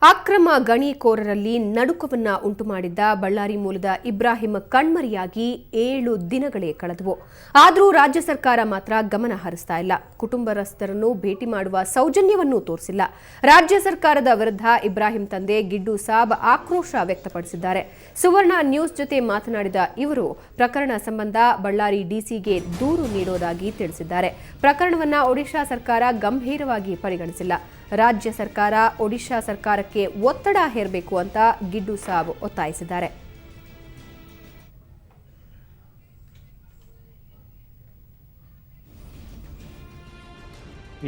ಅಕ್ರಮ ಗಣಿಕೋರರಲ್ಲಿ ನಡುಕವನ್ನ ಉಂಟುಮಾಡಿದ್ದ ಬಳ್ಳಾರಿ ಮೂಲದ ಇಬ್ರಾಹಿಂ ಕಣ್ಮರೆಯಾಗಿ 7 ದಿನಗಳೇ ಕಳೆದವು. ಆದರೂ ರಾಜ್ಯ ಸರ್ಕಾರ ಮಾತ್ರ ಗಮನ ಹರಿಸ್ತಾ ಇಲ್ಲ. ಕುಟುಂಬಸ್ಥರನ್ನು ಭೇಟಿ ಮಾಡುವ ಸೌಜನ್ಯವನ್ನೂ ತೋರಿಸಿಲ್ಲ. ರಾಜ್ಯ ಸರ್ಕಾರದ ವಿರುದ್ಧ ಇಬ್ರಾಹಿಂ ತಂದೆ ಗಿಡ್ಡು ಸಾಬ್ ಆಕ್ರೋಶ ವ್ಯಕ್ತಪಡಿಸಿದ್ದಾರೆ. ಸುವರ್ಣ ನ್ಯೂಸ್ ಜೊತೆ ಮಾತನಾಡಿದ ಇವರು ಪ್ರಕರಣ ಸಂಬಂಧ ಬಳ್ಳಾರಿ ಡಿಸಿಗೆ ದೂರು ನೀಡುವುದಾಗಿ ತಿಳಿಸಿದ್ದಾರೆ. ಪ್ರಕರಣವನ್ನು ಒಡಿಶಾ ಸರ್ಕಾರ ಗಂಭೀರವಾಗಿ ಪರಿಗಣಿಸಿಲ್ಲ. ರಾಜ್ಯ ಸರ್ಕಾರ ಒಡಿಶಾ ಸರ್ಕಾರಕ್ಕೆ ಒತ್ತಡ ಹೇರಬೇಕು ಅಂತ ಗಿಡ್ಡು ಸಾಬ್ ಒತ್ತಾಯಿಸಿದ್ದಾರೆ.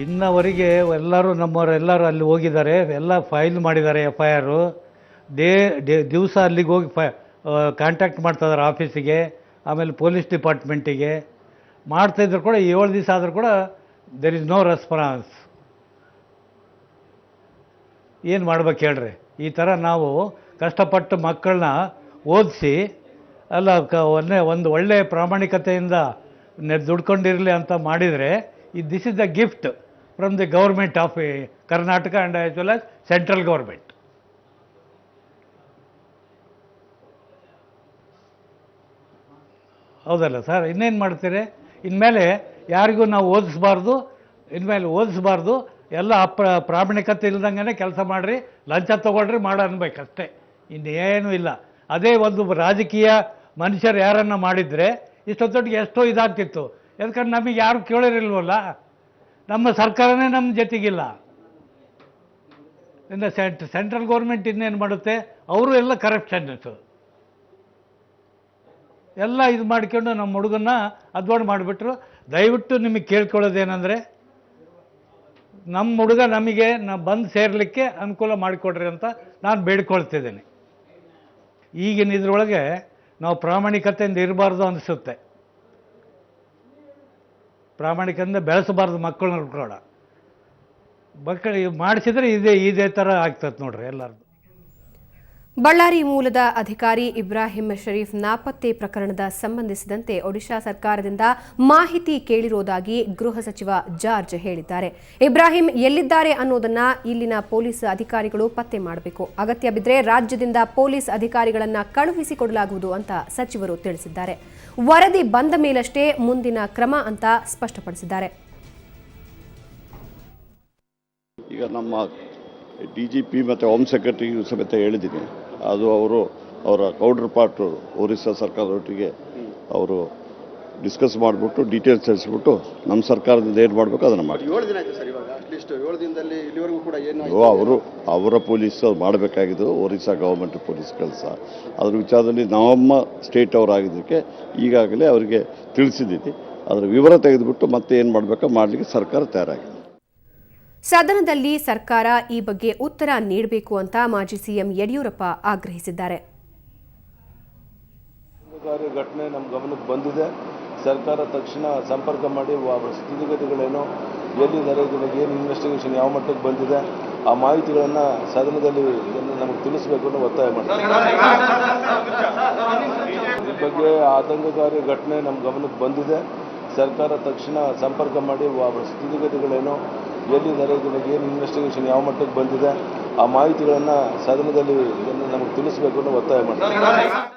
ಇನ್ನವರೆಗೆ ಎಲ್ಲರೂ ನಮ್ಮವರೆಲ್ಲರೂ ಅಲ್ಲಿ ಹೋಗಿದ್ದಾರೆ, ಎಲ್ಲ ಫೈಲ್ ಮಾಡಿದ್ದಾರೆ FIR. ದಿವಸ ಅಲ್ಲಿಗೆ ಹೋಗಿ ಕಾಂಟ್ಯಾಕ್ಟ್ ಮಾಡ್ತಾ ಇದ್ದಾರೆ ಆಫೀಸಿಗೆ, ಆಮೇಲೆ ಪೊಲೀಸ್ ಡಿಪಾರ್ಟ್ಮೆಂಟಿಗೆ ಮಾಡ್ತಾಯಿದ್ರು ಕೂಡ 7 ದಿವಸ ಆದರೂ ಕೂಡ ದೇರ್ ಇಸ್ ನೋ ರೆಸ್ಪಾನ್ಸ್. ಏನು ಮಾಡ್ಬೇಕು ಹೇಳ್ರಿ? ಈ ಥರ ನಾವು ಕಷ್ಟಪಟ್ಟು ಮಕ್ಕಳನ್ನ ಓದಿಸಿ ಒಂದು ಒಳ್ಳೆಯ ಪ್ರಾಮಾಣಿಕತೆಯಿಂದ ದುಡ್ಕೊಂಡಿರಲಿ ಅಂತ ಮಾಡಿದರೆ this is the gift from the government of Karnataka and as well as central government. ಹೌದಲ್ಲ ಸರ್? ಇನ್ನೇನು ಮಾಡ್ತೀರಿ? ಇನ್ಮೇಲೆ ಯಾರಿಗೂ ನಾವು ಓದಿಸ್ಬಾರ್ದು. ಎಲ್ಲ ಪ್ರಾಮಾಣಿಕತೆ ಇಲ್ದಂಗೆ ಕೆಲಸ ಮಾಡಿರಿ, ಲಂಚ ತೊಗೊಳ್ರಿ, ಅನ್ಬೇಕಷ್ಟೇ, ಇನ್ನೇನೂ ಇಲ್ಲ. ಅದೇ ಒಂದು ರಾಜಕೀಯ ಮನುಷ್ಯರು ಯಾರನ್ನ ಮಾಡಿದರೆ ಇಷ್ಟೊತ್ತೊಟ್ಟಿಗೆ ಎಷ್ಟೋ ಇದಾಗ್ತಿತ್ತು. ಯಾಕಂದ್ರೆ ನಮಗೆ ಯಾರು ಕೇಳೋರಿಲ್ವಲ್ಲ, ನಮ್ಮ ಸರ್ಕಾರನೇ ನಮ್ಮ ಜೊತೆಗಿಲ್ಲ. ಇನ್ನು ಸೆಂಟ್ರಲ್ ಗೌರ್ಮೆಂಟ್ ಇನ್ನೇನು ಮಾಡುತ್ತೆ? ಅವರು ಎಲ್ಲ ಕರಪ್ಷನ್ಸು ಎಲ್ಲ ಇದು ಮಾಡ್ಕೊಂಡು ನಮ್ಮ ಹುಡುಗನ್ನ ಅದ್ವಾಡ್ ಮಾಡಿಬಿಟ್ರು. ದಯವಿಟ್ಟು ನಿಮಗೆ ಕೇಳ್ಕೊಳ್ಳೋದೇನೆಂದರೆ, ನಮ್ಮ ಹುಡುಗ ನಮಗೆ ಬಂದು ಸೇರಲಿಕ್ಕೆ ಅನುಕೂಲ ಮಾಡಿಕೊಡ್ರಿ ಅಂತ ನಾನು ಬೇಡ್ಕೊಳ್ತಿದ್ದೇನೆ. ಈಗಿನ ಇದ್ರೊಳಗೆ ನಾವು ಪ್ರಾಮಾಣಿಕತೆಯಿಂದ ಇರಬಾರ್ದು ಅನಿಸುತ್ತೆ. ಪ್ರಾಮಾಣಿಕತೆಯಿಂದ ಬೆಳೆಸಬಾರ್ದು ಮಕ್ಕಳನ್ನ ಕೂಡ. ಮಕ್ಕಳಿಗೆ ಮಾಡಿಸಿದ್ರೆ ಇದೇ ಥರ ಆಗ್ತದೆ ನೋಡ್ರಿ ಎಲ್ಲರದು. ಬಳ್ಳಾರಿ ಮೂಲದ ಅಧಿಕಾರಿ ಇಬ್ರಾಹಿಂ ಶರೀಫ್ ನಾಪತ್ತೆ ಪ್ರಕರಣದ ಸಂಬಂಧಿಸಿದಂತೆ ಒಡಿಶಾ ಸರ್ಕಾರದಿಂದ ಮಾಹಿತಿ ಕೇಳಿರುವುದಾಗಿ ಗೃಹ ಸಚಿವ ಜಾರ್ಜ್ ಹೇಳಿದ್ದಾರೆ. ಇಬ್ರಾಹಿಂ ಎಲ್ಲಿದ್ದಾರೆ ಅನ್ನೋದನ್ನ ಇಲ್ಲಿನ ಪೊಲೀಸ್ ಅಧಿಕಾರಿಗಳು ಪತ್ತೆ ಮಾಡಬೇಕು. ಅಗತ್ಯ ಬಿದ್ದರೆ ರಾಜ್ಯದಿಂದ ಪೊಲೀಸ್ ಅಧಿಕಾರಿಗಳನ್ನ ಕಳುಹಿಸಿಕೊಡಲಾಗುವುದು ಅಂತ ಸಚಿವರು ತಿಳಿಸಿದ್ದಾರೆ. ವರದಿ ಬಂದ ಮೇಲಷ್ಟೇ ಮುಂದಿನ ಕ್ರಮ ಅಂತ ಸ್ಪಷ್ಟಪಡಿಸಿದ್ದಾರೆ. ಈಗ ನಮ್ಮ DGP ಮತ್ತು ಹೋಮ್ ಸೆಕ್ರೆಟರಿಗೂ ಸಮೇತ ಹೇಳಿದ್ದೀನಿ. ಅದು ಅವರ ಕೌಂಟರ್ ಪಾರ್ಟ್ ಒರಿಸ್ಸಾ ಸರ್ಕಾರದೊಟ್ಟಿಗೆ ಅವರು ಡಿಸ್ಕಸ್ ಮಾಡಿಬಿಟ್ಟು ಡೀಟೇಲ್ಸ್ ತಿಳಿಸ್ಬಿಟ್ಟು ನಮ್ಮ ಸರ್ಕಾರದಿಂದ ಏನು ಮಾಡಬೇಕು ಅದನ್ನು ಮಾಡಿ. 7 ದಿನ ಆಯಿತು ಸರ್, ಇವಾಗ ಅಟ್ಲೀಸ್ಟ್ 7 ದಿನದಲ್ಲಿ ಇಲ್ಲಿವರೆಗೂ ಕೂಡ ಏನು ಅವರ ಪೊಲೀಸ್ ಮಾಡಬೇಕಾಗಿದ್ದು ಒರಿಸ್ಸಾ ಗೌರ್ಮೆಂಟ್ ಪೊಲೀಸ್ ಕೆಲಸ. ಅದರ ವಿಚಾರದಲ್ಲಿ ನಮ್ಮ ಸ್ಟೇಟ್ ಅವರಾಗಿದ್ದಕ್ಕೆ ಈಗಾಗಲೇ ಅವರಿಗೆ ತಿಳಿಸಿದ್ದೀನಿ. ಅದರ ವಿವರ ತೆಗೆದುಬಿಟ್ಟು ಮತ್ತೆ ಏನು ಮಾಡಬೇಕೋ ಮಾಡಲಿಕ್ಕೆ ಸರ್ಕಾರ ತಯಾರಾಗಿದೆ. ಸದನದಲ್ಲಿ ಸರ್ಕಾರ ಈ ಬಗ್ಗೆ ಉತ್ತರ ನೀಡಬೇಕು ಅಂತ ಮಾಜಿ ಸಿಎಂ ಯಡಿಯೂರಪ್ಪ ಆಗ್ರಹಿಸಿದ್ದಾರೆ. ಘಟನೆ ನಮ್ಮ ಗಮನಕ್ಕೆ ಬಂದಿದೆ. ಸರ್ಕಾರ ತಕ್ಷಣ ಸಂಪರ್ಕ ಮಾಡಿ ಸ್ಥಿತಿಗತಿಗಳೇನು, ಎಲ್ಲಿದ್ದಾರೆ, ಏನು ಇನ್ವೆಸ್ಟಿಗೇಷನ್ ಯಾವ ಮಟ್ಟಕ್ಕೆ ಬಂದಿದೆ, ಆ ಮಾಹಿತಿಗಳನ್ನು ಸದನದಲ್ಲಿ ನಮಗೆ ತಿಳಿಸಬೇಕು ಅನ್ನೋ ಒತ್ತಾಯ ಮಾಡ್ತಾರೆ. ಈ ಬಗ್ಗೆ ಆತಂಕಕಾರಿ ಘಟನೆ ನಮ್ಮ ಗಮನಕ್ಕೆ ಬಂದಿದೆ. ಸರ್ಕಾರ ತಕ್ಷಣ ಸಂಪರ್ಕ ಮಾಡಿ ಸ್ಥಿತಿಗತಿಗಳೇನು, ಎಲ್ಲಿದ್ದಾರೆ, ಏನು ಇನ್ವೆಸ್ಟಿಗೇಷನ್ ಯಾವ ಮಟ್ಟಕ್ಕೆ ಬಂದಿದೆ, ಆ ಮಾಹಿತಿಗಳನ್ನು ಸದನದಲ್ಲಿ ನಮಗೆ ತಿಳಿಸಬೇಕು ಅನ್ನೋ ಒತ್ತಾಯ ಮಾಡ್ತಾರೆ.